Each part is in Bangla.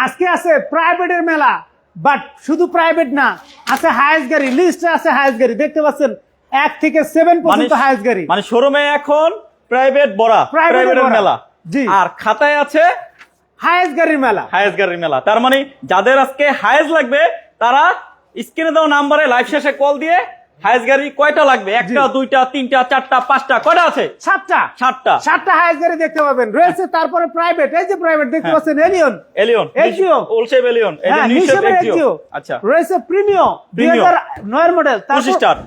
আজকে আছে প্রাইভেটের মেলা, বাট শুধু প্রাইভেট না, আছে হাইয়েস্ট গাড়ি, লিস্টে আছে হাইয়েস্ট গাড়ি, দেখতে পাচ্ছেন 1 থেকে 7 পর্যন্ত হাইয়েস্ট গাড়ি। মানে শোরুমে এখন প্রাইভেট বড়া, প্রাইভেটের মেলা। জি, আর খাতায় আছে হাইয়েস্ট গাড়ির মেলা, হাইয়েস্ট গাড়ির মেলা। তার মানে যাদের আজকে হাইয়েস্ট লাগবে তারা স্ক্রিনে দেওয়া নাম্বারে লাইভ শেষে কল দিয়ে হাইয়েস্ট গাড়ি কয়টা লাগবে, একটা, দুইটা, তিনটা, চারটা, পাঁচটা, কয়টা আছে? 7টা হাইয়েস্ট গাড়ি দেখতে পাবেন। রয়েছে তারপরে প্রাইভেট, এই যে প্রাইভেট দেখতে পাচ্ছেন, এলিয়ন, এক্সিও, ওলশেপ এলিয়ন, এই যে নিউশেপ এক্সিও। আচ্ছা, রয়েছে প্রিমিও 2009 মডেল, তারপর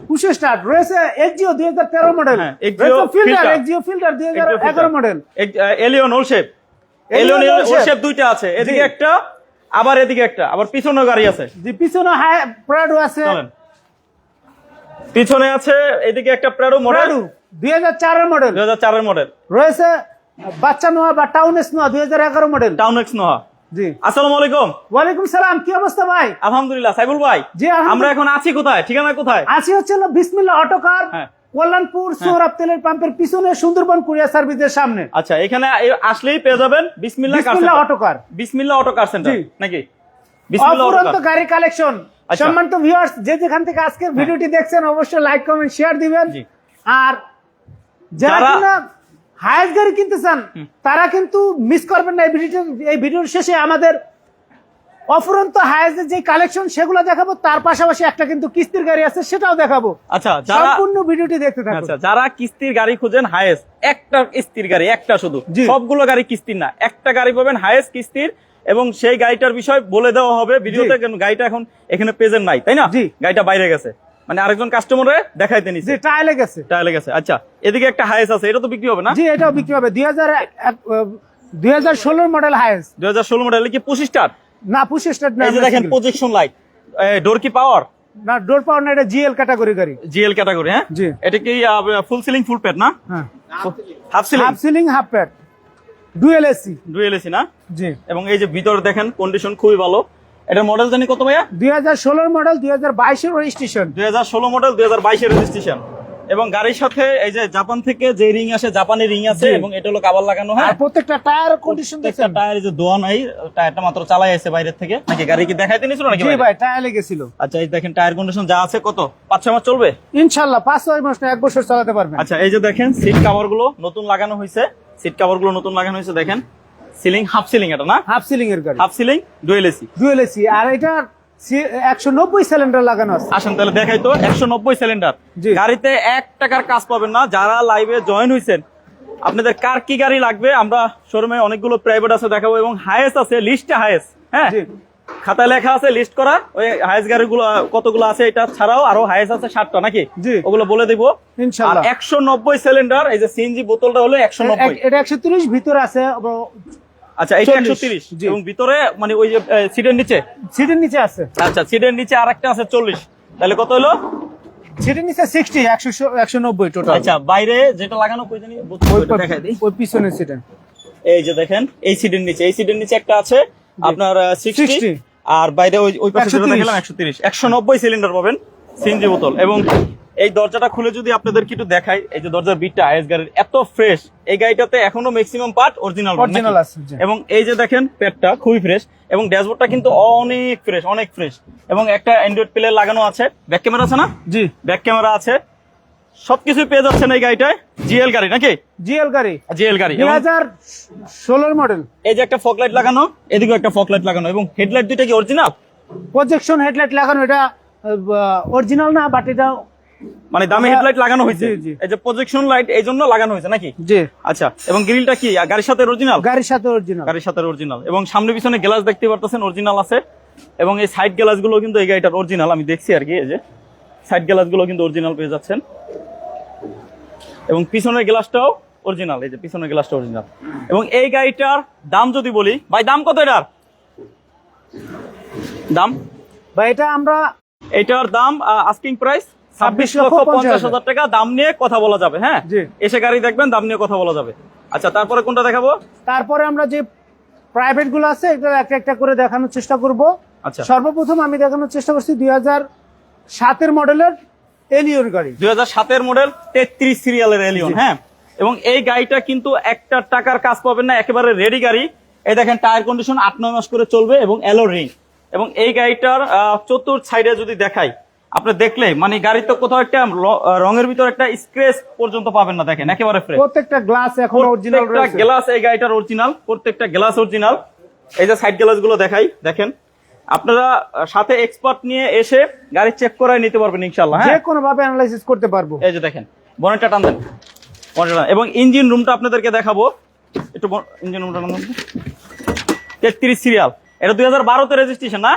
25 স্টার্ট। রয়েছে Axio 2013 model, Axio Fielder 2011 model, Allion old shape, Allion old shape দুইটা আছে, এদিকে একটা আবার এদিকে একটা, আবার পিছনেও গাড়ি আছে। জি, পিছনে প্রাডো আছে, পিছনে আছে, এদিকে একটা প্রাডো মডেল 2004 এর মডেল। রয়েছে বাচ্চা নোয়া বা টাউন এক্স নোয়া 2011 মডেল, টাউন এক্স নোয়া। জি, আসসালামু আলাইকুম। ওয়ালাইকুম সালাম, কি অবস্থা ভাই? আলহামদুলিল্লাহ। সাইবুল ভাই, জি, আমরা এখন আছি কোথায়, ঠিকানা কোথায়? আছি হচ্ছে বিসমিল্লাহ অটোকার, কল্যাণপুর সোহরাব তেলের পাম্পের পিছনে, সুন্দরবন কুরিয়ার সার্ভিসের সামনে। আচ্ছা, এখানে আসলেই পেয়ে যাবেন বিসমিল্লাহ অটোকার, বিসমিল্লাহ অটোকার সেন্টার নাকি? অফুরন্ত গাড়ি কালেকশন। সম্মানিত ভিউয়ার্স, যে যেখান থেকে আজকের ভিডিওটি দেখছেন অবশ্যই লাইক কমেন্ট শেয়ার দিবেন। আর যারা কিনা হাইয়েস্ট গাড়ি কিনতে চান তারা কিন্তু মিস করবেন না। এই ভিডিওর শেষে আমাদের অফুরন্ত হাইয়েস্টের যে কালেকশন সেগুলো দেখাবো, তার পাশাপাশি একটা কিন্তু কিস্তির গাড়ি আছে সেটাও দেখাবো। আচ্ছা, সম্পূর্ণ ভিডিওটি দেখতে থাকুন। আচ্ছা, যারা কিস্তির গাড়ি খুঁজেন, হাইয়েস্ট একটা কিস্তির গাড়ি, একটা শুধু, সবগুলো গাড়ি কিস্তির না, একটা গাড়ি পাবেন হাইয়েস্ট কিস্তির, এবং সেই গাড়িটার বিষয় বলে দেওয়া হবে ভিডিওতে। গাড়িটা এখন এখানে প্রেজেন্ট নাই, তাই না? গাড়িটা বাইরে গেছে, মানে আরেকজন কাস্টমারে দেখাইতে নিছে, ট্রায়ালে গেছে। আচ্ছা, এদিকে একটা হাইয়েস্ট আছে, এটা তো বিক্রি হবে না? জি, এটাও বিক্রি হবে। 2016 মডেল হাইয়েস্ট, 2016 মডেল। কি 25 স্টার? না, 25 স্টার না। এই যে দেখেন প্রজেকশন লাইট, ডোর কি পাওয়ার? না, ডোর পাওয়ার না, এটা জিএল ক্যাটাগরি গাড়ি। জিএল ক্যাটাগরি, হ্যাঁ। জি, এটা কি ফুল সিলিং ফুল প্যাড না? হ্যাঁ, half ceiling half pad, dual AC না? জি। এবং এই যে ভিতরে দেখেন কন্ডিশন খুবই ভালো। এটার মডেল জানি কত ভাইয়া? 2016 মডেল, 2022 এর রেজিস্ট্রেশন। 2016 মডেল, 2022 এর রেজিস্ট্রেশন। এবং গাড়ির সাথে এই যে জাপান থেকে যে রিং আসে, জাপানি রিং আছে, এবং এটা হলো কভার লাগানো। হ্যাঁ, আর প্রত্যেকটা টায়ার কন্ডিশন দেখেন। টায়ার যে দোয়া নাই, টায়ারটা মাত্র চালাই আছে বাইরে থেকে নাকি? গাড়ি কি দেখাইতে নিছিল নাকি? জি ভাই, টায়ার লেগেছিল। আচ্ছা, এই দেখেন টায়ার কন্ডিশন যা আছে, কত 5-6 মাস চলবে ইনশাআল্লাহ। 5-6 মাস না, 1 বছর চালাতে পারবেন। আচ্ছা, এই যে দেখেন সিট কভার গুলো নতুন লাগানো হয়েছে, দেখেন সিলিং হাফ সিলিং, এটা না? হাফ সিলিং এর গাড়ি, হাফ সিলিং ডুয়েল এসি। আর এটা 190 সিলিন্ডার লাগানো আছে। আসেন তাহলে দেখাই তো। 190 সিলিন্ডার গাড়িতে 1 টাকার কাজ পাবেন না। যারা লাইভে জয়েন হয়েছেন, আপনাদের কার কি গাড়ি লাগবে, আমরা শোরুমে অনেকগুলো প্রাইভেট আছে দেখাবো, এবং হাইয়েস্ট আছে, লিস্টে হাইয়েস্ট। হ্যাঁ, খাতায় লেখা আছে লিস্ট করা, ওই হাইয়েস্ট গাড়িগুলো কতগুলো আছে, এটা ছাড়াও আরো হাইয়েস্ট আছে 7টা নাকি? ওগুলো বলে দিব ইনশাআল্লাহ। 190 সিলিন্ডার, এই যে সিএনজি বোতলটা হলো 190, এটা 130 ভিতরে আছে। আচ্ছা, এটা 130, এবং ভিতরে মানে ওই যে সিটের নিচে আছে। আচ্ছা, সিটের নিচে আরেকটা আছে 40, তাহলে কত হলো? সিটের নিচে 60, 190 টোটাল। আচ্ছা, বাইরে যেটা লাগানো কই জানি, দেখাই দিই, ওই পিছনের সিটে। এই যে দেখেন এই সিটের নিচে একটা আছে আপনার 60, আর বাইরে ওই পাশে যেটা দেখালাম 130। 190 সিলিন্ডার পাবেন, সিএনজি বোতল। এবং এই দরজাটা খুলে যদি আপনাদের একটু দেখাই, এই যে দরজার বিটটা হাইয়েস্ট গাড়ির এত ফ্রেশ, এই গাড়িটাতে এখনো ম্যাক্সিমাম পার্ট অরিজিনাল আছে। এবং এই যে দেখেন পেটটা খুবই ফ্রেশ, এবং ড্যাশবোর্ডটা কিন্তু অনেক ফ্রেশ। এবং একটা অ্যান্ড্রয়েড প্লে লাগানো আছে, ব্যাক ক্যামেরা আছে না? জি, ব্যাক ক্যামেরা আছে, সবকিছু পেয়ে যাচ্ছেন এই গাড়িটায়। জিএল গাড়ি নাকি? জিএল গাড়ি 2016 মডেল। এই যে একটা ফগ লাইট লাগানো, এদিকেও একটা ফগ লাইট লাগানো, এবং হেডলাইট দুইটা কি অরিজিনাল? প্রজেকশন হেডলাইট লাগানো, এটা অরিজিনাল না, বাট এটা মানে দামি হেডলাইট লাগানো হয়েছে। এই যে প্রজেকশন লাইট এই জন্য লাগানো হয়েছে নাকি? জি। আচ্ছা, এবং গ্রিলটা কি গাড়ির সাথে অরিজিনাল? গাড়ির সাথে অরিজিনাল। এবং সামনে পিছনে গ্লাস দেখতে পারতেছেন অরিজিনাল আছে, এবং এই সাইড গ্লাস গুলো কিন্তু এই গাড়িটার অরিজিনাল, আমি দেখছি আর কি। এই যে সাইড গ্লাস গুলো কিন্তু অরিজিনাল পেয়ে যাচ্ছেন, এবং পিছনের গ্লাসটাও অরিজিনাল। এই যে পিছনের গ্লাসটা অরিজিনাল। এবং এই গাড়িটার দাম যদি বলি, ভাই দাম কত এটার? দাম ভাই, এটার দাম আস্কিং প্রাইস 26,50,000 টাকা। দাম নিয়ে কথা বলা যাবে। হ্যাঁ, এসে গাড়ি দেখবেন, দাম নিয়ে কথা বলা যাবে। আচ্ছা, তারপরে কোনটা দেখাবো? তারপরে আমরা যে প্রাইভেট গুলো আছে এগুলো একটা করে দেখানোর চেষ্টা করব। আচ্ছা, সর্বপ্রথম আমি দেখানোর চেষ্টা করছি 2007 মডেলের এলিয়ন গাড়ি। 2007 মডেল 33 সিরিয়ালের এলিয়ন। হ্যাঁ, এবং এই গাড়িটা কিন্তু 1 টাকার কাজ পাবেন না, একেবারে রেডি গাড়ি। এই দেখেন টায়ার কন্ডিশন 8-9 মাস করে চলবে এবং অ্যালো রিং। এবং এই গাড়িটার চতুর্থ সাইডে যদি দেখাই, আপনি দেখলে মানে গাড়িতে কোথাও একটা রঙের ভিতর একটা স্ক্র্যাচ পর্যন্ত পাবেন না। দেখেন একেবারে ফ্রেশ, প্রত্যেকটা গ্লাস এখন অরিজিনাল রয়েছে, গ্লাস এই গাড়িটার অরিজিনাল, প্রত্যেকটা গ্লাস অরিজিনাল। এই যে সাইড গ্লাস গুলো দেখাই, দেখেন আপনারা সাথে এক্সপার্ট নিয়ে এসে গাড়ি চেক করায় নিতে পারবেন ইনশাআল্লাহ। যে কোনো ভাবে অ্যানালাইসিস করতে পারবো। এই যে দেখেন বনেটটা টান দেন, বনেটটা, এবং ইঞ্জিন রুমটা আপনাদেরকে দেখাবো একটু। ইঞ্জিন রুমটা টান দেন। 33 সিরিয়াল, এটা 2012 তে রেজিস্ট্রেশন না,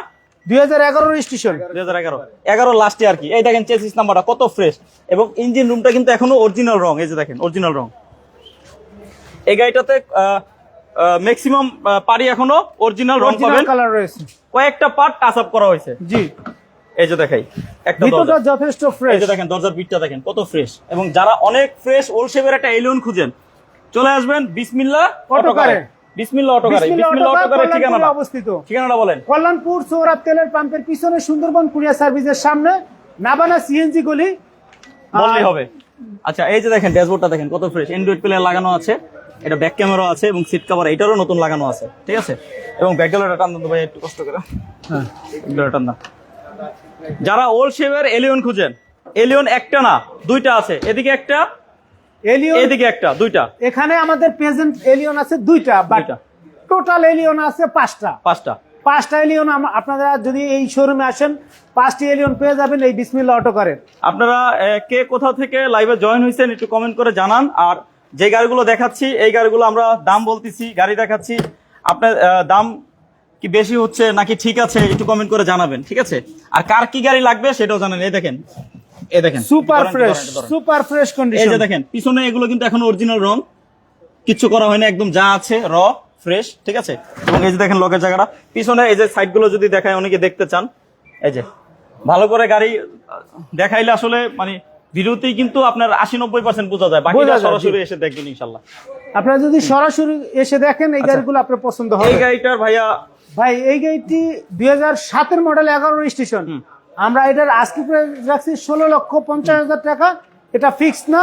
2011 রেজিস্ট্রেশন, 2011 লাস্টে আর কি। এই দেখেন চেসিস নাম্বারটা কত ফ্রেশ, এবং ইঞ্জিন রুমটা কিন্তু এখনো অরিজিনাল রং। এই যে দেখেন অরিজিনাল রং। এই গাড়িটাতে ম্যাক্সিমাম পারি এখনো অরিজিনাল রং পাবেন, কালার রয়েছে, কয়েকটা পার্ট টাচ আপ করা হয়েছে। জি, এই যে দেখাই একটা ভিতরটা যথেষ্ট ফ্রেশ। এই যে দেখেন দরজার পিঠটা দেখেন কত ফ্রেশ। এবং যারা অনেক ফ্রেশ ওল্ড শেপের একটা এলিয়ন খুঁজেন, চলে আসবেন বিসমিল্লাহ অটোকারে। বিসমিল্লাহ অটোকারে, বিসমিল্লাহ অটোকারে ঠিকানাটা অবস্থিত, ঠিকানাটা বলেন। কল্যাণপুর সৌরভ তেলের পাম্পের পিছনে সুন্দরবন কুরিয়ার সার্ভিসের সামনে নাবানা সিএনজি গলি বললেই হবে। আচ্ছা এই যে দেখেন ড্যাশবোর্ডটা দেখেন কত ফ্রেশ, অ্যান্ড্রয়েড প্লেয়ার লাগানো আছে, এটা ব্যাক ক্যামেরা আছে এবং সিট কভার এটারও নতুন লাগানো আছে, ঠিক আছে। এবং ব্যাক গ্যালারিটা টান দেন ভাই একটু কষ্ট করে, হ্যাঁ গ্যালারিটা টান দেন। যারা ওল্ড শেপের এলিয়ন খুঁজেন, এলিয়ন একটা না দুইটা আছে, এদিকে একটা এলিয়ন, এদিকে একটা, দুইটা। এখানে আমাদের প্রেজেন্ট এলিয়ন আছে দুইটা, বাট টোটাল এলিয়ন আছে পাঁচটা এলিয়ন। আপনারা যদি এই শোরুমে আসেন 5টি এলিয়ন পেয়ে যাবেন এই বিসমিল্লাহ অটোকারে। আপনারা কে কোথা থেকে লাইভে জয়েন হয়েছেন একটু কমেন্ট করে জানান। আর যে গাড়িগুলো দেখাচ্ছি এই গাড়িগুলো আমরা দাম বলতেছি, গাড়ি দেখাচ্ছি, আপনার দাম কি বেশি হচ্ছে নাকি ঠিক আছে একটু কমেন্ট করে জানাবেন, ঠিক আছে। আর কার কি গাড়ি লাগবে সেটাও জানেন। এই দেখেন, এই দেখেন সুপার ফ্রেশ কন্ডিশন। এই যে দেখেন পিছনে এগুলো কিন্তু এখন অরিজিনাল রং, কিচ্ছু করা হয় না, একদম যা আছে র ফ্রেশ, ঠিক আছে। এবং এই যে দেখেন লগের জায়গাটা, পিছনে এই যে সাইড গুলো যদি দেখায় অনেকে দেখতে চান, এই যে ভালো করে গাড়ি দেখাইলে আসলে মানে ভিডিওতেই কিন্তু আপনার 80-90% বোঝা যায়, বাকিটা সরাসরি এসে দেখবেন ইনশাআল্লাহ। আপনারা যদি সরাসরি এসে দেখেন এই গাড়িগুলো আপনার পছন্দ হবে। এই গাড়িটার ভাই এই গাড়িটি 2007 এর মডেল, 11 রেজিস্ট্রেশন। আমরা এটার আস্কিং প্রাইস রাখছি 16,50,000 টাকা। এটা ফিক্সড না,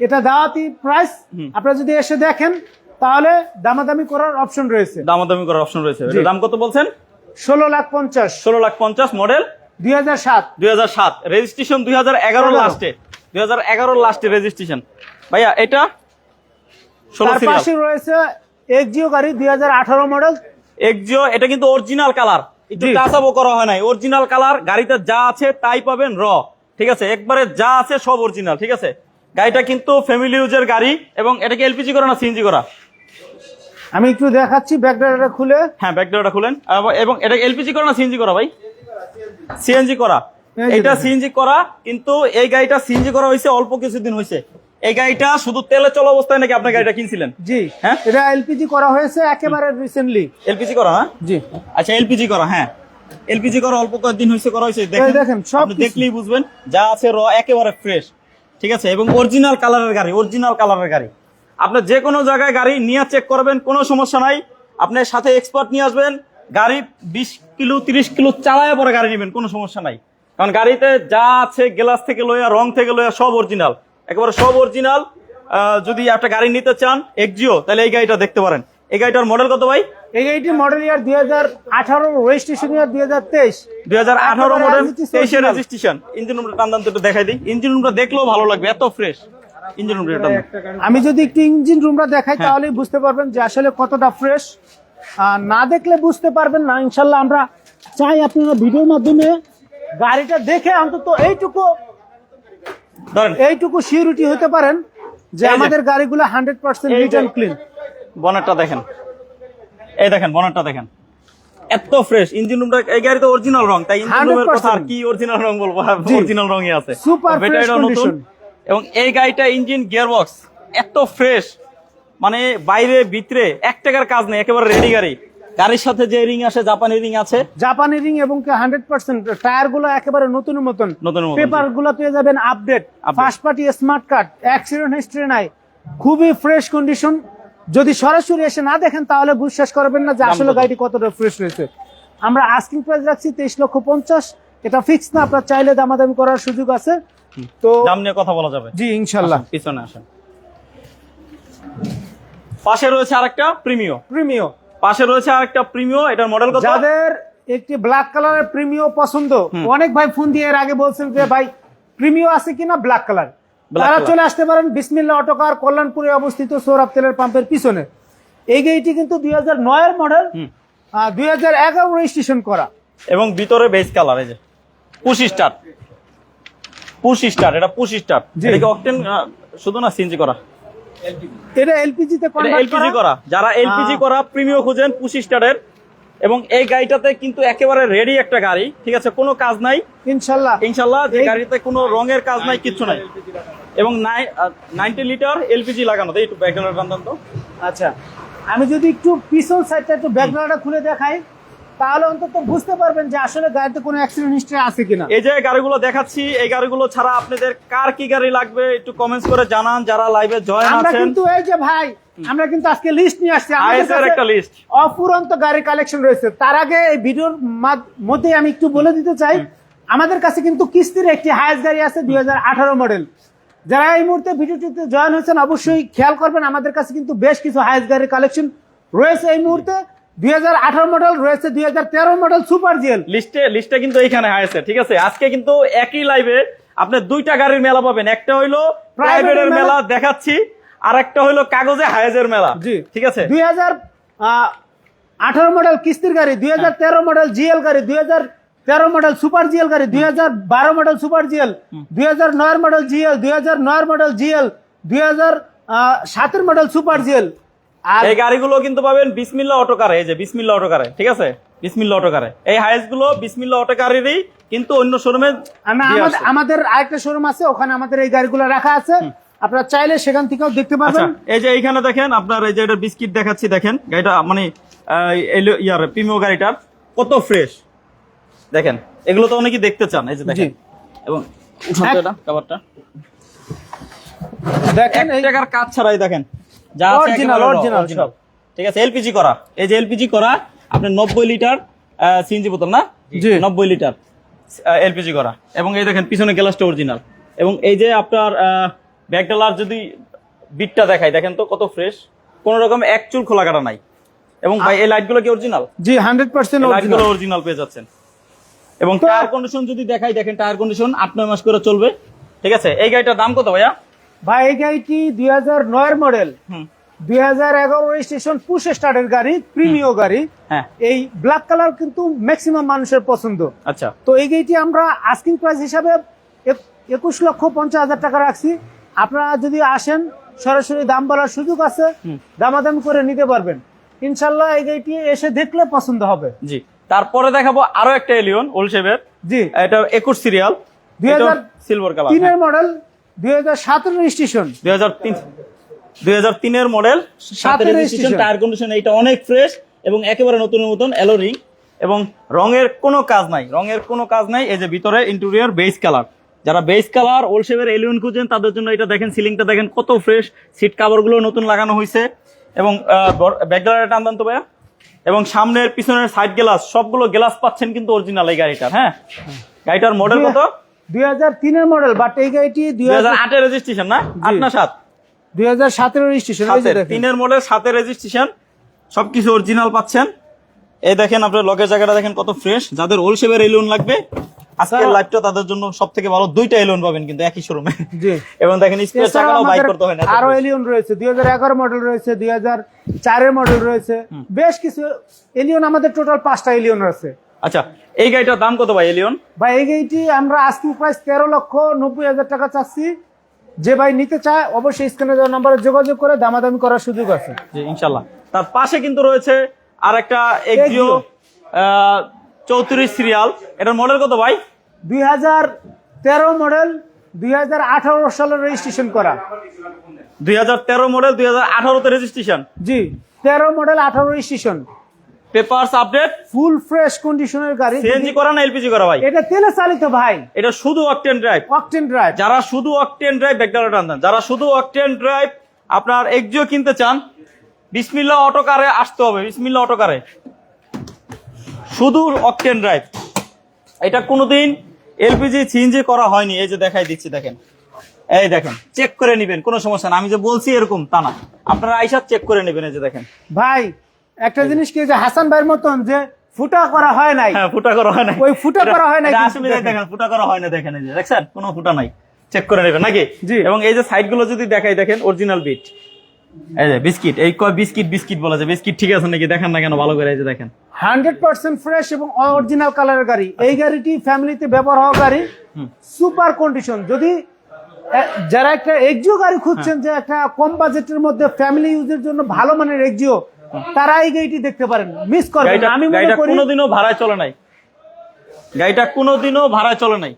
এটা দাওয়াতি প্রাইস। আপনারা যদি এসে দেখেন তাহলে দামাদামি করার অপশন রয়েছে। এটার দাম কত বলছেন? 16,50,000। 16,50,000 মডেল 2007 রেজিস্ট্রেশন 2011 লাস্টে, 2011 লাস্টে রেজিস্ট্রেশন। ভাইয়া এটা 16 তার পাশে রয়েছে এক্সিও গাড়ি 2018 মডেল এক্সিও। এটা কিন্তু অরিজিনাল কালার, একটু টাচআপও করা হয় নাই, অরিজিনাল কালার। গাড়িতে যা আছে তাই পাবেন র, ঠিক আছে, একবারে যা আছে সব অরিজিনাল, ঠিক আছে। গাড়িটা কিন্তু ফ্যামিলি ইউজের গাড়ি। এবং এটাকে এলপিজি করা না সিএনজি করা? আমি একটু দেখাচ্ছি, ব্যাকডোরটা খুলে। হ্যাঁ ব্যাকডোরটা খুলেন। এবং এটা এলপিজি করা না সিএনজি করা ভাই? সিএনজি করা। এটা সিএনজি করা, কিন্তু এই গাড়িটা সিএনজি করা হয়েছে অল্প কিছুদিন হয়েছে। এই গাড়িটা শুধু তেলে চলা অবস্থায় নাকি আপনার গাড়িটা কিনছিলেন? জি হ্যাঁ, এটা এলপিজি করা হয়েছে একেবারে রিসেন্টলি। এলপিজি করা না? জি আচ্ছা এলপিজি করা, হ্যাঁ এলপিজি করা অল্প কয়েকদিন হয়েছে করা হয়েছে। দেখেন সব দেখলেই বুঝবেন যা আছে র একেবারে ফ্রেশ, ঠিক আছে। এবং অরিজিনাল কালারের গাড়ি, অরিজিনাল কালারের গাড়ি। আপনার যে কোনো জায়গায় গাড়ি নিয়ে চেক করবেন, কোনো সমস্যা নাই। আপনার সাথে এক্সপার্ট নিয়ে আসবেন, গাড়ি 20 কিলো 30 কিলো চালায় পরে গাড়ি নেবেন, কোনো সমস্যা নাই। কারণ গাড়িতে যা আছে গ্লাস থেকে লইয়া রং থেকে লইয়া সব অরিজিনাল, একেবারে সব অরিজিনাল। যদি একটা গাড়ি নিতে চান এক্সিও, তাহলে এই গাড়িটা দেখতে পারেন। এই গাড়িটার মডেল কত ভাই? এই গাড়িটির মডেল ইয়ার 2018, রেজিস্ট্রেশন ইয়ার 2023। 2018 মডেল, 23 এর রেজিস্ট্রেশন। ইঞ্জিন রুমটা টান দান তো একটু দেখাই দিই। ইঞ্জিন রুমটা দেখলেও ভালো লাগবে, এত ফ্রেশ ইঞ্জিন রুমটা। আমি যদি একটু ইঞ্জিন রুমটা দেখাই তাহলেই বুঝতে পারবেন যে আসলে কতটা ফ্রেশ। না দেখলে বুঝতে পারবেন না। ইনশাল্লাহ আমরা চাই আপনারা ভিডিওর মাধ্যমে গাড়িটা দেখে অন্তত এইটুকু সিউরিটি হতে পারেন যে আমাদের গাড়িগুলো 100% নিট এন্ড ক্লিন। বনেটটা দেখেন, এই দেখেন বনেটটা দেখেন, এত ফ্রেশ ইঞ্জিন রুমটা। এই গাড়িতে অরিজিনাল রং, তাই ইঞ্জিন রুমের কথা আর কি অরিজিনাল রং বলবো, অরিজিনাল রঙই আছে, সুপার ফ্রেশ কন্ডিশন। এবং এই গাড়িটা ইঞ্জিন গিয়ারবক্স এত ফ্রেশ, মানে বাইরে ভিতরে 1 টাকার কাজ নেই, একেবারে রেডি গাড়ি। গাড়ির সাথে যে রিং আসে জাপানি রিং আছে, জাপানি রিং, এবং 100% টায়ার গুলো একেবারে নতুনের মতন। পেপার গুলো পেয়ে যাবেন update, first party smart card, accident history নাই, খুবই ফ্রেশ কন্ডিশন। যদি সরাসরি এসে না দেখেন তাহলে বিশ্বাস করবেন না যে আসলে গাড়িটি কতটা ফ্রেশ রয়েছে। আমরা আস্কিং প্রাইস রাখছি 23,50,000। এটা ফিক্স না, আপনার চাইলে দামাদামি করার সুযোগ আছে। তো দাম নিয়ে কথা বলা যাবে। জি ইনশাআল্লাহ। পিছনে আসেন, পাশে রয়েছে আরেকটা প্রিমিও। পাশে রয়েছে আরেকটা প্রিমিও, এটার মডেল কত? যাদের একটি ব্ল্যাক কালারের প্রিমিও পছন্দ, অনেক ভাই ফোন দিয়ে এর আগে বলছেন যে ভাই প্রিমিও আছে কিনা ব্ল্যাক কালার, তারা চলে আসতে পারেন বিসমিল্লাহ অটোকার, কল্যাণপুরে অবস্থিত সৌরভ তেলের পাম্পের পিছনে। এই গাড়িটি কিন্তু 2009 এর মডেল, 2011 রেজিস্ট্রেশন করা, এবং ভিতরে বেস কালার। এই যে পুশ স্টার্ট, এটা পুশ স্টার্ট। এটা কি অকটেন শুধু না সিএনজি করা? এটা এলপিজি তে কনভার্ট এলপিজি করা। যারা এলপিজি করা প্রিমিও খুঁজেন পুশ স্টার্টের, এবং এই গাড়িটাতে কিন্তু একেবারে রেডি একটা গাড়ি, ঠিক আছে, কোনো কাজ নাই ইনশাল্লাহ। যে গাড়িতে কোনো রঙের কাজ নাই, কিচ্ছু নাই, এবং 90 লিটার এলপিজি লাগানো। একটু ব্যাকগ্রাউন্ড টান তো। আচ্ছা, আমি যদি একটু পিছন সাইডটা একটু ব্যাকগ্রাউন্ডটা খুলে দেখাই, তাহলে অন্তত বুঝতে পারবেন যে আসলে গাড়িতে কোনো অ্যাক্সিডেন্ট হিস্ট্রি আছে কিনা। এই যে গাড়িগুলো দেখাচ্ছি, এই গাড়িগুলো ছাড়া আপনাদের কার কি গাড়ি লাগবে একটু কমেন্টস করে জানান, যারা লাইভে জয়েন আমরা আছেন। কিন্তু এই যে ভাই, আমরা কিন্তু আজকে লিস্ট নিয়ে আসছি, আমাদের আইএসএর একটা লিস্ট, অফুরন্ত গাড়ি কালেকশন রয়েছে। তার আগে এই ভিডিওর মধ্যে আমি একটু বলে দিতে চাই, আমাদের কাছে কিন্তু কিস্তির একটি হায়েস্ট গাড়ি আছে 2018 মডেল। যারা এই মুহূর্তে ভিডিওটিতে জয়েন হয়েছেন অবশ্যই খেয়াল করবেন, আমাদের কাছে কিন্তু বেশ কিছু হায়েস্ট গাড়ির কালেকশন রয়েছে এই মুহূর্তে। 2018 মডেল রয়েছে, 2013 মডেল সুপার জিএল লিস্টে কিন্তু এইখানে হায়েস্ট। ঠিক আছে, আজকে কিন্তু একই লাইভে আপনি দুইটা গাড়ির মেলা পাবেন। একটা হইলো প্রাইভেটের মেলা দেখাচ্ছি, আর একটা হইলো কাগজে হায়েজের মেলা। ঠিক আছে, 2018 মডেল কিস্তির গাড়ি, 2013 মডেল জিএল গাড়ি, 2013 মডেল সুপার জিএল গাড়ি, 2012 model super GL, 2009 model GL, 2009 model GL, 2007 model super GL. আর এই গাড়িগুলো কিন্তু পাবেন বিসমিল্লাহ অটোকারে। এই যে বিসমিল্লাহ অটোকারে, ঠিক আছে, বিসমিল্লাহ অটোকারে। এই হায়েস্ট গুলো বিসমিল্লাহ অটোকারেরই, কিন্তু অন্য শোরুমে আমাদের আরেকটা শোরুম আছে, ওখানে আমাদের এই গাড়িগুলো রাখা আছে, আপনারা চাইলে সেখান থেকেও দেখতে পাবেন। এই যে এইখানে দেখেন আপনার, এই যে এটা বিস্কিট দেখাচ্ছি, দেখেন গাড়িটা মানে ইয়ার প্রিমিও গাড়িটার কত ফ্রেশ দেখেন। এগুলো তো অনেকেই দেখতে চান। এই যে দেখেন, এবং এটা কভারটা দেখেন, 1 টাকার কাজ ছাড়াই দেখেন যা আছে অরিজিনাল। ঠিক আছে, এলপিজি করা। এই যে এলপিজি করা, আপনার 90 লিটার সিএনজি বোতল না, 90 লিটার এলপিজি করা। এবং এই দেখেন পিছনে গ্লাসটা অরিজিনাল, এবং এই যে আপনার ব্যাকডালার যদি বিটটা দেখাই, দেখেন তো কত ফ্রেশ, কোন রকম এক চুল খোলা কাটা নাই। এবং ভাই এই লাইটগুলো কি অরিজিনাল? জি, 100% লাইটগুলো অরিজিনাল পেয়ে যাচ্ছেন। এবং টায়ার কন্ডিশন যদি দেখাই, দেখেন টায়ার কন্ডিশন 8-9 মাস করে চলবে। ঠিক আছে, এই গাড়িটার দাম কত ভাইয়া? ভাই এই গাড়িটি 2009 এর মডেল, 2011 রেজিস্ট্রেশন, পুশ স্টার্টের গাড়ি, প্রিমিও গাড়ি। হ্যাঁ, এই ব্ল্যাক কালার কিন্তু ম্যাক্সিমাম মানুষের পছন্দ। আচ্ছা, তো এই গাড়িটি আমরা আস্কিং প্রাইস হিসাবে 21,50,000 টাকা রাখছি। আপনারা যদি আসেন সরাসরি দাম বলার সুযোগ আছে, দামাদামি করে নিতে পারবেন ইনশাল্লাহ। এই গাড়িটি এসে দেখলে পছন্দ হবে। জি, তারপরে দেখাবো আরো একটা এলিয়ন ওল্ড শেপের। জি, এটা 21 সিরিয়াল, 2003 সিলভার কালার, এর মডেল, 2017 রেজিস্ট্রেশন, 2003 এর মডেল, 7 রেজিস্ট্রেশন। টায়ার কন্ডিশন এইটা অনেক ফ্রেশ এবং একেবারে নতুনের মতন এলো রিং, এবং রঙের কোনো কাজ নাই, এই যে ভিতরে ইন্টেরিয়র বেস কালার। যারা বেস কালার ওল্ড শেপের এলিয়ন খুঁজেন তাদের জন্য এটা দেখেন, সিলিংটা দেখেন কত ফ্রেশ, সিট কভার গুলো নতুন লাগানো হয়েছে, এবং ব্যাকডালার টান তো ভাইয়া, এবং সামনের পিছনের সাইড গ্লাস সবগুলো গ্লাস পাচ্ছেন কিন্তু অরিজিনাল এই গাড়িটার। হ্যাঁ, গাড়িটার মডেল কত? 2003 এর মডেল, বাট এই গাড়িটি 2008 এর রেজিস্ট্রেশন না, 8 না 7? 2017 রেজিস্ট্রেশন, 3 এর মডেল, 7 এর রেজিস্ট্রেশন, সবকিছু অরিজিনাল পাচ্ছেন। এই দেখেন আপনার লগের জায়গাটা দেখেন কত ফ্রেশ। যাদের ওল্ড শেপের এলিয়ন লাগবে আজকের লাইভটা তাদের জন্য সবথেকে ভালো, দুইটা এলিয়ন পাবেন কিন্তু একই শোরুমে। জি, এবং দেখেন স্পেস চাকাও বাই করতে হয় না। আরো এলিয়ন রয়েছে, 2011 মডেল রয়েছে, 2004 এর মডেল রয়েছে, বেশ কিছু এলিয়ন, আমাদের টোটাল 5টা এলিয়ন আছে। আচ্ছা, এই গাড়িটার দাম কত ভাই এলিয়ন? ভাই এই গাড়িটি আমরা আস্কিং প্রাইস 13,90,000 টাকা চাচ্ছি। যে ভাই নিতে চায় অবশ্যই স্ক্রিনে দেওয়া নম্বরে যোগাযোগ করে দামাদামি করার সুযোগ আছে। জি, ইনশাআল্লাহ। তার পাশে কিন্তু রয়েছে আর একটা এক্সিও 34 সিরিয়াল, এটার মডেল কত ভাই? 2013 মডেল, 2018 সালের রেজিস্ট্রেশন করা। 2013 মডেল, 2018 তে রেজিস্ট্রেশন। জি, 13 model, 18 registration, papers update, full fresh কন্ডিশনের গাড়ি। সিএনজি করা না এলপিজি করা ভাই? এটা তেলে চালিত ভাই, এটা শুধু অকটেন ড্রাইভ। যারা শুধু অকটেন ড্রাইভ ব্যাকডালা টান দেন, যারা শুধু অকটেন ড্রাইভ আপনার এক্সিও কিনতে চান, বিসমিল্লাহ অটোকারে আসতে হবে। বিসমিল্লাহ অটোকারে শুধু অকটেন ড্রাইভ, এটা কোনোদিন এলপিজি সিএনজি করা হয়নি। এই যে দেখাই দিচ্ছি, দেখেন, এই দেখেন, চেক করে নেবেন, কোনো সমস্যা না। আমি যে বলছি এরকম তা না, আপনারা আইসা চেক করে নেবেন। এই যে দেখেন ভাই, একটা জিনিস কি যে হাসান ভাইয়ের মতন যে ফুটা করা হয় নাই, হ্যাঁ ফুটা করা হয় না, ওই ফুটা করা হয় নাই, আসলে দেখেন ফুটা করা হয় না, দেখেন এই যে দেখছেন কোনো ফুটা নাই, চেক করে নেবেন নাকি। জি। এবং এই যে সাইড গুলো যদি দেখাই দেখেন অরিজিনাল বিট, এই যে বিস্কিট, এই কয় বিস্কিট বিস্কিট বলা যায়, বিস্কিট ঠিক আছে নাকি দেখেন না কেন ভালো করে, এই যে দেখেন 100% ফ্রেশ এবং অরিজিনাল কালারের গাড়ি। এই গাড়িটি ফ্যামিলিতে ব্যবহার হওয়া গাড়ি, সুপার কন্ডিশন। যদি যারা একটা এক্সিও গাড়ি খুঁজছেন যে একটা কম বাজেটের মধ্যে ফ্যামিলি ইউজের জন্য ভালো মানের এক্সিও, তারা এই গাড়িটি দেখতে পারেন, মিস করবেন না। আমি মনে গাড়িটা করি কোনোদিনও ভাড়ায় চলে নাই, গাড়িটা কোনোদিনও ভাড়ায় চলে নাই।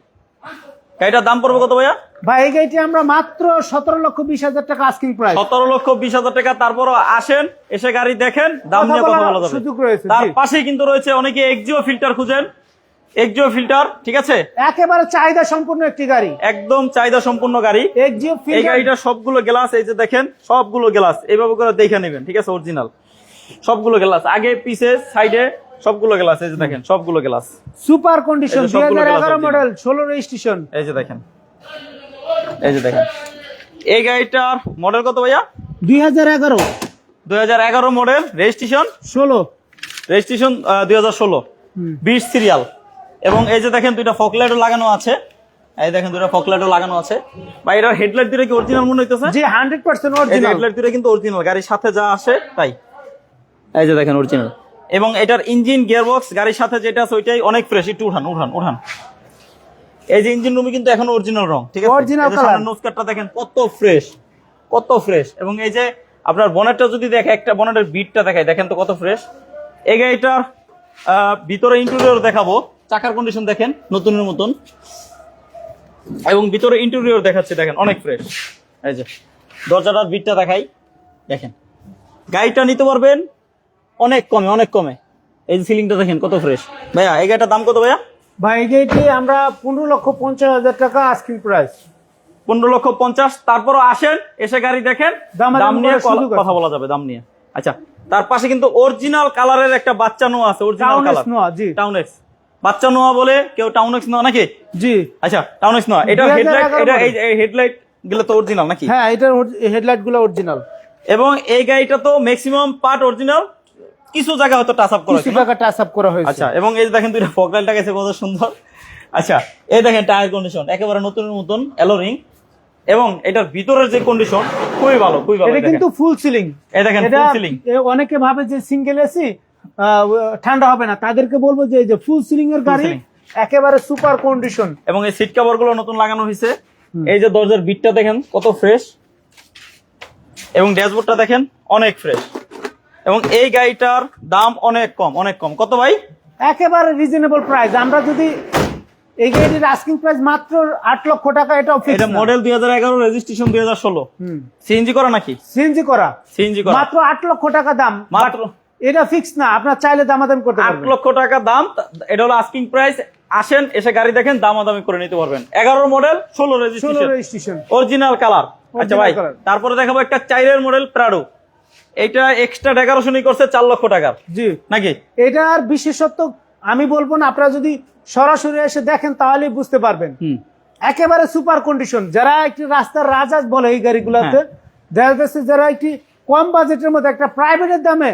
গাড়িটার দাম পড়বে কত ভাইয়া? ভাই এই গাড়িটি আমরা মাত্র 17,20,000 টাকা আস্কিং প্রাইস। 17,20,000 টাকা। তারপরও আসেন, এসে গাড়ি দেখেন, দাম নিয়ে কথা বলা যাবে। সুযোগ রয়েছে। তার পাশেই কিন্তু রয়েছে অনেকে এক্সিও ফিল্টার খুঁজেন, এক্সিও ফিল্টার, ঠিক আছে, একেবারে চাহিদা সম্পূর্ণ একটি গাড়ি, একদম চাহিদা সম্পূর্ণ গাড়ি। এক্সিও এই ফিল্টার। গাড়িটা সবগুলো গ্লাস, এই যে দেখেন সবগুলো গ্লাস এইভাবে করে দেখে নেবেন, ঠিক আছে, অরিজিনাল সবগুলো গ্লাস, আগে পিছে সাইডে সবগুলো গ্লাস, এই যে দেখেন সবগুলো গ্লাস সুপার কন্ডিশন, এই যে সবগুলো 2011 glass মডেল, 16 রেজিস্ট্রেশন। এই যে দেখেন, এই যে দেখেন। এই গাড়িটার মডেল কত ভাইয়া? 2011 2011 মডেল, রেজিস্ট্রেশন 16, রেজিস্ট্রেশন 2016, 20 সিরিয়াল। এবং এই যে দেখেন দুইটা ফকলাইটও লাগানো আছে, এই দেখেন দুইটা ফকলাইটও লাগানো আছে। বা এটার হেডলাইট দুটো কি অরিজিনাল মনে হইতেছে? জি 100% এই যে অরিজিনাল। হেডলাইট দুটো কিন্তু অরিজিনাল, গাড়ির সাথে যা আসে তাই, এই যে দেখেন অরিজিনাল। এবং এটার ইঞ্জিন গিয়ারবক্স গাড়ির সাথে যেটা আছে ওইটাই অনেক ফ্রেশ। একটু উঠান উঠান উঠান, এই যে ইঞ্জিন রুমে কিন্তু এখন অরিজিনাল রং, ঠিক আছে, Original color। নোজ কাটটা দেখেন কত ফ্রেশ, কত ফ্রেশ। এবং এই যে আপনার বনেটটা যদি দেখে, একটা বনেটের বিটটা দেখায়, দেখেন তো কত ফ্রেশ। এই গাড়িটার ভিতরে ইন্টেরিয়র দেখাবো, চাকার কন্ডিশন দেখেন নতুনের মতন, এবং ভিতরে ইন্টেরিয়র দেখাচ্ছে দেখেন অনেক ফ্রেশ। এই যে দরজাটার বিটটা দেখাই, দেখেন গাড়িটা নিতে পারবেন অনেক কমে, অনেক কমে। এই যে সিলিংটা দেখেন কত ফ্রেশ। ভাইয়া এই গাড়িটার দাম কত ভাইয়া? ভাই এই গাড়িটি আমরা 15,50,000 টাকা আস্কিং প্রাইস। 15,50,000। তারপরও আসেন, এসে গাড়ি দেখেন, দামাদামি দাম নিয়ে করার সুযোগ আছে। কথা বলা যাবে, দাম নিয়ে। আচ্ছা, তার পাশে কিন্তু অরিজিনাল কালারের একটা বাচ্চা নোয়া আছে, অরিজিনাল টাউন কালার, নোয়া। জি টাউন এক্স বাচ্চা নোয়া বলে কেউ, টাউন এক্স নোয়া নাকি? জি আচ্ছা টাউন এক্স নোয়া। এটা 2011 হেডলাইট, এটা model। এই হেডলাইট গুলো তো অরিজিনাল নাকি? হ্যাঁ, এটার হেডলাইট গুলো অরিজিনাল, এবং এই গাড়িটা তো ম্যাক্সিমাম পার্ট অরিজিনাল, কিছু জায়গা হয়তো টাচ আপ করা কিছু হয়েছে না? টাকা টাচ আপ করা হয়েছে। আচ্ছা, এবং এই যে দেখেন দুইটা ফগ লাইট লাগাইছে কত সুন্দর। আচ্ছা, এই দেখেন টায়ার কন্ডিশন একেবারে নতুনের মতন, এলোরিং। এবং এটার ভিতরের যে কন্ডিশন খুবই ভালো, খুবই ভালো। এটা কিন্তু ফুল সিলিং। এই দেখেন এটা ফুল সিলিং। অনেকে ভাবে যে সিঙ্গেল এসি ঠান্ডা হবে না, তাদেরকে বলবো যে এই যে ফুল সিলিং এর গাড়ি, ceiling। একেবারে সুপার কন্ডিশন। এবং এই সিট কভার গুলো নতুন লাগানো হয়েছে। এই যে দরজার বিটটা দেখেন কত ফ্রেশ, এবং ড্যাশবোর্ডটা দেখেন অনেক ফ্রেশ। এবং এই গাড়িটার দাম অনেক কম, অনেক কম। কত ভাই? একেবারে রিজনেবল প্রাইস। আমরা যদি এই গাড়ির আস্কিং প্রাইস মাত্র 8 লক্ষ টাকা, এটাও ফিক্স। এটা মডেল 2011, রেজিস্ট্রেশন 2016, সিএনজি করা নাকি? সিএনজি করা, সিএনজি করা, মাত্র 8 লক্ষ টাকা দাম। মাত্র। এটা ফিক্স না, আপনার চাইলে দামাদামি করতে 8 পারবেন। লক্ষ টাকা দাম। এটা হলো আস্কিং প্রাইস। আসেন, এসে গাড়ি দেখেন, দামাদামি করে নিতে পারবেন। 11 model, 16 16 registration, registration, original colour. আচ্ছা ভাই, color। তারপরে দেখাবো একটা 4 মডেল প্রাডো। এটা এক্সট্রা ডেকোরেশনই করছে 4 লক্ষ টাকার জি নাকি? এটার বিশেষত্ব আমি বলবো না, আপনারা যদি সরাসরি এসে দেখেন তাহলেই বুঝতে পারবেন। একেবারে সুপার কন্ডিশন। যারা একটি রাস্তার রাজা বলে এই গাড়িগুলোতে, দেখা যাচ্ছে যারা একটি কম বাজেটের মধ্যে একটা প্রাইভেটের দামে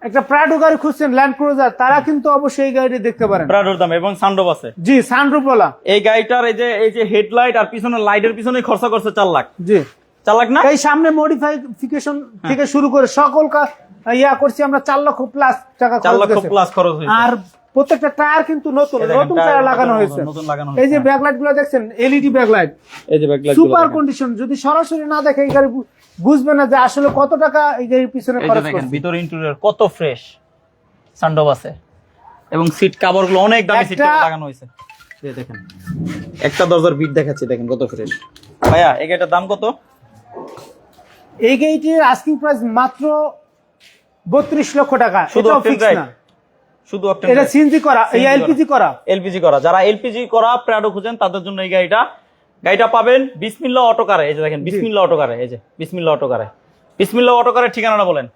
একটা প্রাডো গাড়ি খুঁজছেন, ল্যান্ড ক্রুজার, তারা কিন্তু অবশ্যই এই গাড়িটি দেখতে পারেন। প্রাডোর দাম এবং সানরুফ আছে। জি সানরুফওয়ালা। এই গাড়িটার এই যে হেডলাইট আর পিছনের লাইটের পিছনে খরচা করছে 4 লাখ। জি 4 লাখ না? এই সামনে মডিফিকেশন থেকে শুরু করে সকল ইয়া করছি আমরা 4 লক্ষ প্লাস টাকা 4 খরচ লক্ষ করেছে। প্লাস খরচ হয়েছে। আর প্রত্যেকটা টায়ার কিন্তু নতুন, এই দেখেন, নতুন টায়ার লাগানো হয়েছে। নতুন লাগানো এই যে হয়েছে। ব্যাকলাইট গুলো দেখছেন, এলইডি ব্যাকলাইট, এই যে ব্যাকলাইট সুপার কন্ডিশন। যদি সরাসরি না দেখে এই গাড়ি বুঝবে না যে আসলে কত টাকা এই গাড়ির পিছনে এই যে খরচ দেখেন করছে। ভিতর ইন্টেরিয়র কত ফ্রেশ, সানরুফ আছে। এবং সিট কভার গুলো অনেক দামি সিট কভার লাগানো হয়েছে। এই দেখেন একটা দরজার বিট দেখাচ্ছি, দেখেন কত ফ্রেশ। ভাইয়া এই গাড়িটার দাম কত? এই গাড়িটির আস্কিং প্রাইস মাত্র 32 লক্ষ টাকা। শুধু এটাও অকটেন ফিক্স ড্রাইভ, না, শুধু অকটেন এটা ড্রাইভ। সিএনজি করা, এই CNG এলপিজি করা। এলপিজি করা, যারা এলপিজি করা প্রাডো খুঁজেন তাদের জন্য এই গাড়িটা পাবেন বিসমিল্লাহ অটো কারে। এই যে দেখেন বিসমিল্লাহ অটো কারে, এই যে বিসমিল্লাহ অটো কারে। বিসমিল্লাহ অটো কারের ঠিকানাটা বলেন।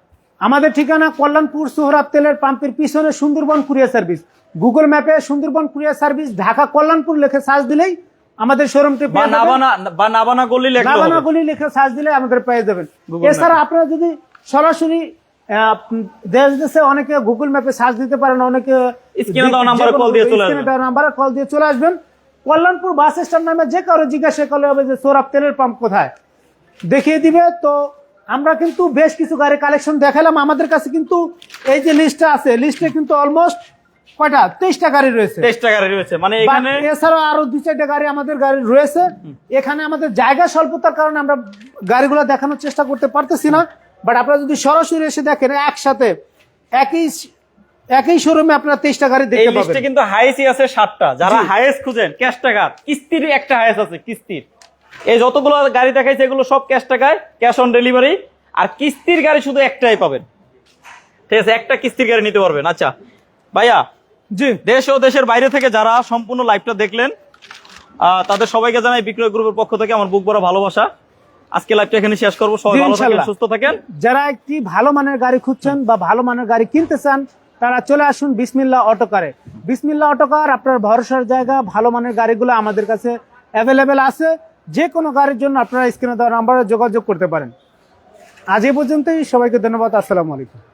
আমাদের ঠিকানা কল্যাণপুর সোহরাব তেলের পাম্পের পিছনে সুন্দরবন কুরিয়ার সার্ভিস। গুগল ম্যাপে সুন্দরবন কুরিয়ার সার্ভিস ঢাকা কল্যাণপুর লিখে সার্চ দিলেই আমাদের শোরুমটি বা নাবানা গলি লেখা নাবানা গলি লিখে সার্চ দিলে আমাদের পেয়ে যাবেন। Google এছাড়া আপনারা যদি সরাসরি দেশ দেশে অনেকে গুগল ম্যাপে সার্চ দিতে পারেন, অনেকে স্ক্রিনে দেওয়া নাম্বারে কল দিয়ে চলে আসবেন। স্ক্রিনে দেওয়া নাম্বারে কল দিয়ে চলে আসবেন। কল্যাণপুর বাস স্ট্যান্ড নামে যে কারো জিজ্ঞাসা করলে হবে যে সৌরভ তেলের পাম্প কোথায়, দেখিয়ে দিবে। তো আমরা কিন্তু বেশ কিছু গাড়ি কালেকশন দেখালাম। আমাদের কাছে কিন্তু এই যে লিস্টটা আছে, লিস্টে কিন্তু অলমোস্ট কয়টা 23টা গাড়ি রয়েছে। 23টা গাড়ি রয়েছে, মানে এখানে এছাড়াও আরো 2-4টা গাড়ি আমাদের গাড়ি রয়েছে। এখানে আমাদের জায়গা স্বল্পতার কারণে আমরা গাড়িগুলো দেখানোর চেষ্টা করতে পারতেছি না, বাট আপনারা যদি সরাসরি এসে দেখেন একসাথে একই শোরুমে আপনারা 23টা গাড়ি এই দেখতে লিস্টে পাবেন। কিন্তু হাইসই আছে 7টা। যারা হাইস খুঁজেন ক্যাশ টাকা, কিস্তির একটা হাইস আছে কিস্তির। এই যতগুলো গাড়ি দেখাইছে এগুলো সব ক্যাশ টাকায়, ক্যাশ অন ডেলিভারি। আর কিস্তির গাড়ি শুধু একটাই পাবেন, ঠিক আছে? একটা কিস্তির গাড়ি নিতে পারবেন। আচ্ছা ভাইয়া, জি, দেশ ও দেশের বাইরে থেকে যারা সম্পূর্ণ লাইভটা দেখলেন তাদের সবাইকে জানাই বিক্রয় গ্রুপের পক্ষ থেকে আমার বুক ভরা ভালোবাসা। আজকে লাইভটা এখানে শেষ করবো। সবাই ভালো থাকেন, ইনশাআল্লাহ। সুস্থ থাকেন। যারা একটি ভালো মানের গাড়ি খুঁজছেন বা ভালো মানের গাড়ি কিনতে চান, তারা চলে আসুন বিসমিল্লাহ অটোকারে। বিসমিল্লাহ অটোকার আপনার ভরসার জায়গা। ভালো মানের গাড়িগুলো আমাদের কাছে অ্যাভেলেবেল আছে। যে কোনো গাড়ির জন্য আপনারা স্ক্রিনে দেওয়া নাম্বারে যোগাযোগ করতে পারেন। আজ এই পর্যন্তই, সবাইকে ধন্যবাদ। আসসালামু আলাইকুম।